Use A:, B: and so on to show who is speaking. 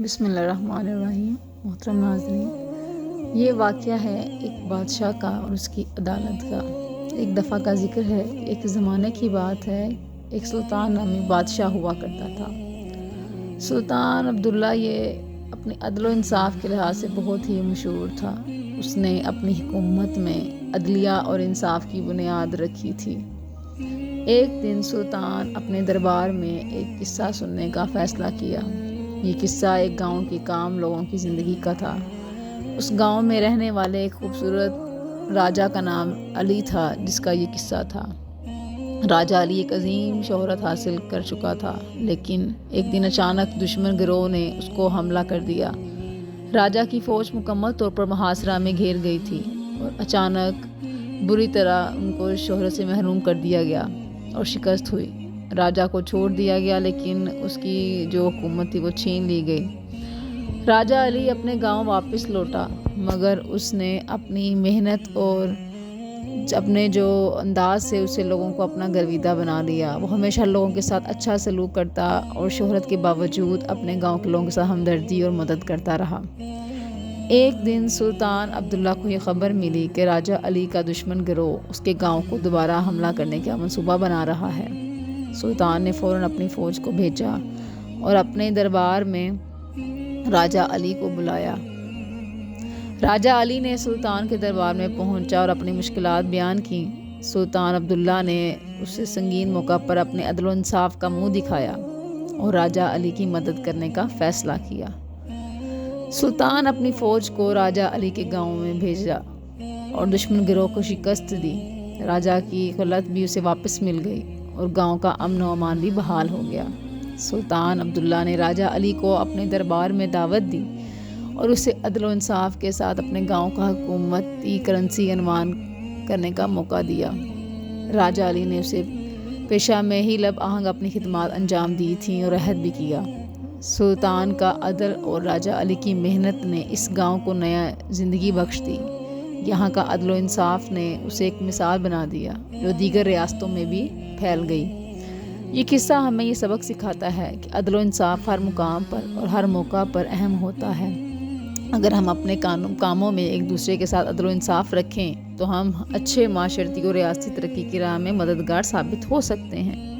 A: بسم اللہ الرحمن الرحیم۔ محترم ناظرین، یہ واقعہ ہے ایک بادشاہ کا اور اس کی عدالت کا۔ ایک دفعہ کا ذکر ہے، ایک زمانے کی بات ہے، ایک سلطان نامی بادشاہ ہوا کرتا تھا۔ سلطان عبداللہ یہ اپنی عدل و انصاف کے لحاظ سے بہت ہی مشہور تھا۔ اس نے اپنی حکومت میں عدلیہ اور انصاف کی بنیاد رکھی تھی۔ ایک دن سلطان اپنے دربار میں ایک قصہ سننے کا فیصلہ کیا۔ یہ قصہ ایک گاؤں کے عام لوگوں کی زندگی کا تھا۔ اس گاؤں میں رہنے والے ایک خوبصورت راجا کا نام علی تھا، جس کا یہ قصہ تھا۔ راجا علی ایک عظیم شہرت حاصل کر چکا تھا، لیکن ایک دن اچانک دشمن گروہ نے اس کو حملہ کر دیا۔ راجا کی فوج مکمل طور پر محاصرہ میں گھیر گئی تھی اور اچانک بری طرح ان کو شہرت سے محروم کر دیا گیا اور شکست ہوئی۔ راجا کو چھوڑ دیا گیا، لیکن اس کی جو حکومت تھی وہ چھین لی گئی۔ راجا علی اپنے گاؤں واپس لوٹا، مگر اس نے اپنی محنت اور اپنے جو انداز سے اسے لوگوں کو اپنا گرویدہ بنا لیا۔ وہ ہمیشہ لوگوں کے ساتھ اچھا سلوک کرتا اور شہرت کے باوجود اپنے گاؤں کے لوگوں کے ساتھ ہمدردی اور مدد کرتا رہا۔ ایک دن سلطان عبداللہ کو یہ خبر ملی کہ راجا علی کا دشمن گروہ اس کے گاؤں کو دوبارہ حملہ کرنے کا منصوبہ بنا رہا ہے۔ سلطان نے فوراً اپنی فوج کو بھیجا اور اپنے دربار میں راجا علی کو بلایا۔ راجا علی نے سلطان کے دربار میں پہنچا اور اپنی مشکلات بیان کی۔ سلطان عبداللہ نے اسے سنگین موقع پر اپنے عدل و انصاف کا منہ دکھایا اور راجا علی کی مدد کرنے کا فیصلہ کیا۔ سلطان اپنی فوج کو راجا علی کے گاؤں میں بھیجا اور دشمن گروہ کو شکست دی۔ راجا کی خلعت بھی اسے واپس مل گئی اور گاؤں کا امن و امان بھی بحال ہو گیا۔ سلطان عبداللہ نے راجا علی کو اپنے دربار میں دعوت دی اور اسے عدل و انصاف کے ساتھ اپنے گاؤں کا حکومتی کرنسی عنوان کرنے کا موقع دیا۔ راجا علی نے اسے پیشہ میں ہی لب آہنگ اپنی خدمات انجام دی تھیں اور عہد بھی کیا۔ سلطان کا عدل اور راجا علی کی محنت نے اس گاؤں کو نیا زندگی بخش دی۔ یہاں کا عدل و انصاف نے اسے ایک مثال بنا دیا جو دیگر ریاستوں میں بھی پھیل گئی۔ یہ قصہ ہمیں یہ سبق سکھاتا ہے کہ عدل و انصاف ہر مقام پر اور ہر موقع پر اہم ہوتا ہے۔ اگر ہم اپنے کاموں میں ایک دوسرے کے ساتھ عدل و انصاف رکھیں تو ہم اچھے معاشرتی اور ریاستی ترقی کی راہ میں مددگار ثابت ہو سکتے ہیں۔